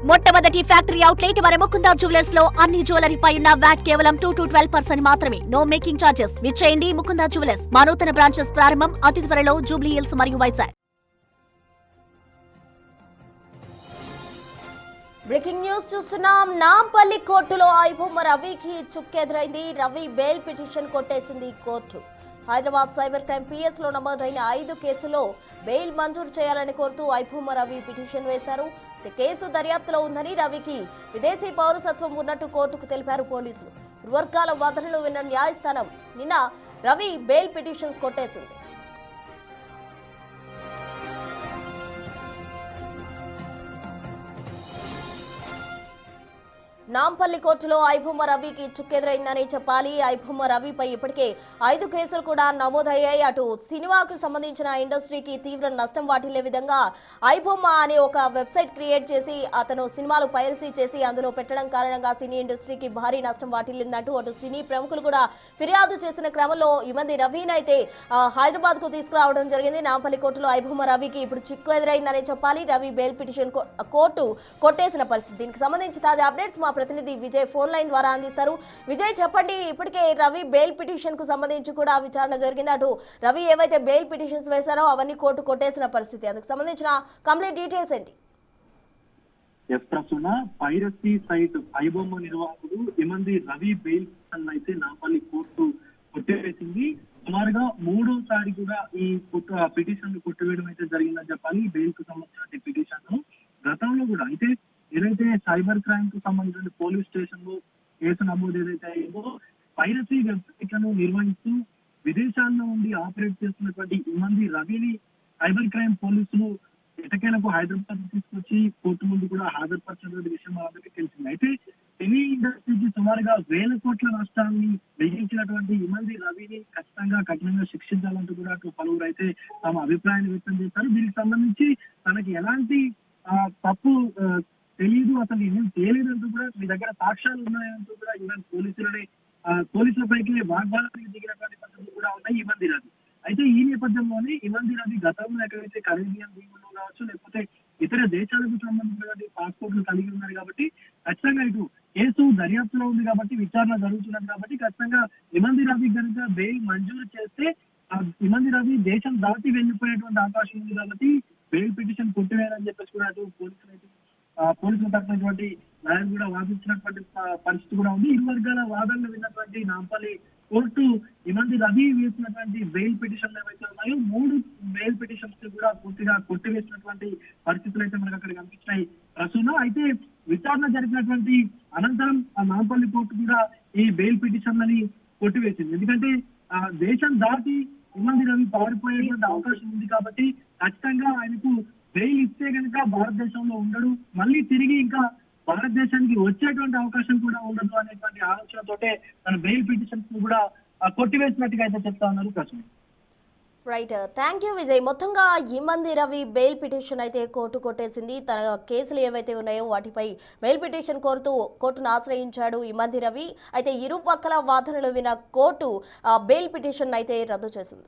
మొట్టమొదటి factory outlet మన Mukunda jewellers లో అన్ని జ్యువెలరీ పై ఉన్న వ్యాట్ కేవలం 2 to 12% మాత్రమే. No making charges. విచ్చేయండి ముకుందా జ్యువెలర్స్. మా నూతన బ్రాంచెస్ ప్రారంభం అతి త్వరలో జూబ్లీ హిల్స్ మరియు వైజాగ్. బ్రేకింగ్ న్యూస్ చూస్తున్నాం. నాంపల్లి కోర్టులో ఐబొమ్మ రవికి చుక్కెదురైంది. రవి బెయిల్ పిటిషన్ కొట్టేసింది court. Hyderabad cyber crime PS లో నమోదైన 5 కేసులో బెయిల్ మంజూరు చేయాలని కోరుతూ ఐబొమ్మ రవి పిటిషన్ వేశారు. కేసు దర్యాప్తులో ఉందని రవికి విదేశీ పౌరసత్వం ఉన్నట్టు కోర్టుకు తెలిపారు పోలీసులు. ఇరు వర్గాల వాదనలు విన్న న్యాయస్థానం నిన్న రవి బెయిల్ పిటిషన్స్ కొట్టేసింది. నాంపల్లి కోర్టులో ఐబొమ్మ రవికి చుక్కెదురైందని చెప్పాలి. ఐబొమ్మ రవిపై ఇప్పటికే 5 కేసులు కూడా నమోదయ్యాయి. అటు సినిమాకు సంబంధించిన ఇండస్ట్రీకి తీవ్ర నష్టం వాటిల్లే విధంగా ఐబొమ్మ అనే ఒక వెబ్సైట్ క్రియేట్ చేసి అతను సినిమాలు పైరసీ చేసి అందులో పెట్టడం కారణంగా సినీ ఇండస్ట్రీకి భారీ నష్టం వాటిల్లిందంటూ అటు సినీ ప్రముఖులు కూడా ఫిర్యాదు చేసిన క్రమంలో ఈ మంది రవిని అయితే హైదరాబాద్ కు తీసుకురావడం జరిగింది. నాంపల్లి కోర్టులో ఐబొమ్మ రవికి ఇప్పుడు చిక్కు ఎదురైందని చెప్పాలి. రవి బెయిల్ పిటిషన్ కోర్టు కొట్టేసిన పరిస్థితి. దీనికి సంబంధించి తాజా అప్డేట్స్ మా ప్రతినిధి విజయ్ ఫోన్ లైన్ ద్వారా అందిస్తారు. విజయ్, చెప్పండి, ఇప్పటికే రవి బెయిల్ పిటిషన్ కు సంబంధించి కూడా విచారణ జరిగింది. అటు రవి ఏవైతే బెయిల్ పిటిషన్స్ వేశారో అవన్నీ కోర్టు కొట్టేసిన పరిస్థితి. అందుకు సంబంధించిన కంప్లీట్ డీటెయిల్స్ ఏంటి? పైరసీ సైట్ ఐబొమ్మ నిర్వాహకుడు ఇమంది రవి బెయిల్ పిటిషన్ అయితే నాంపల్లి కోర్టు కొట్టివేసింది. సుమారుగా 3వసారి కూడా ఈ పిటిషన్ కొట్టివేయడం అయితే జరిగిందని చెప్పాలి. బెయిల్ కు సంబంధించిన పిటిషన్ గతంలో కూడా అయితే ఏదైతే సైబర్ క్రైమ్ కు సంబంధించిన పోలీస్ స్టేషన్ లో కేసు నమోదు ఏదైతే అయిందో పైరసీ వెబ్సైట్లను నిర్వహిస్తూ విదేశాల్లో ఉండి ఆపరేట్ చేస్తున్నటువంటి ఇమంది రవిని సైబర్ క్రైమ్ పోలీసులు ఎటకేలకు హైదరాబాద్ తీసుకొచ్చి కోర్టు ముందు కూడా హాజరుపరిచినటువంటి విషయం అందరికీ తెలిసింది. అయితే సినీ ఇండస్ట్రీకి సుమారుగా 1000 కోట్ల నష్టాన్ని మిగిల్చినటువంటి ఇమంది రవిని ఖచ్చితంగా కఠినంగా శిక్షించాలంటూ కూడా పలువురు అయితే తమ అభిప్రాయాన్ని వ్యక్తం చేశారు. దీనికి సంబంధించి తనకి ఎలాంటి తప్పు తెలియదు, అసలు ఏం తెలియదంటూ కూడా మీ దగ్గర సాక్ష్యాలు ఉన్నాయంటూ కూడా ఈవెన్ పోలీసులపైకి వాగ్వాదానికి దిగినటువంటి పరిస్థితులు కూడా ఉన్నాయి ఇమంది రవి. అయితే ఈ నేపథ్యంలోనే ఇమంది రవి గతంలో ఎక్కడైతే కరేబియన్ దీవుల్లో కావచ్చు లేకపోతే ఇతర దేశాలకు సంబంధించినటువంటి పాస్పోర్ట్లు కలిగి ఉన్నారు కాబట్టి ఖచ్చితంగా ఇటు కేసు దర్యాప్తులో ఉంది కాబట్టి విచారణ జరుగుతున్నది కాబట్టి ఖచ్చితంగా ఇమంది రవి కనుక బెయిల్ మంజూరు చేస్తే ఇమంది రవి దేశం దాటి వెళ్ళిపోయేటువంటి అవకాశం ఉంది కాబట్టి బెయిల్ పిటిషన్ కొట్టివేయాలని చెప్పేసి కూడా అటు పోలీసులు తరఫునటువంటి లాయర్ కూడా వాదించినటువంటి పరిస్థితి కూడా ఉంది. ఇరు వర్గాల వాదనలు విన్నటువంటి నాంపల్లి కోర్టు ఇమంది రవి వేసినటువంటి బెయిల్ పిటిషన్లు ఏవైతే ఉన్నాయో 3 బెయిల్ పిటిషన్స్ కూడా పూర్తిగా కొట్టివేసినటువంటి పరిస్థితులు అయితే మనకు అక్కడ కనిపించినాయి. ప్రస్తుతం అయితే విచారణ జరిగినటువంటి అనంతరం ఆ నాంపల్లి కోర్టు కూడా ఈ బెయిల్ పిటిషన్లని కొట్టివేసింది. ఎందుకంటే దేశం దాటి ఇమంది రవి పారిపోయేటువంటి అవకాశం ఉంది కాబట్టి ఖచ్చితంగా ఆయనకు బెయిల్ ఇస్తే కనుక భారతదేశంలో ఉండడు, మళ్ళీ తిరిగి ఇంకా భారతదేశానికి వచ్చేటువంటి అవకాశం కూడా ఉండదు అనేటువంటి ఆలోచనతోటే తన బెయిల్ పిటిషన్స్ కూడా కొట్టివేసినట్టుగా అయితే చెప్తా ఉన్నారు ప్రశ్న. Right, thank you Vijay. మొత్తంగా ఇమంది రవి బెయిల్ పిటిషన్ అయితే కోర్టు కొట్టేసింది. తన కేసులు ఏవైతే ఉన్నాయో వాటిపై బెయిల్ పిటిషన్ కోరుతూ కోర్టును ఆశ్రయించాడు ఇమంది రవి. అయితే ఇరు పక్కల వాదనలు విన్న కోర్టు బెయిల్ పిటిషన్ అయితే రద్దు చేసింది.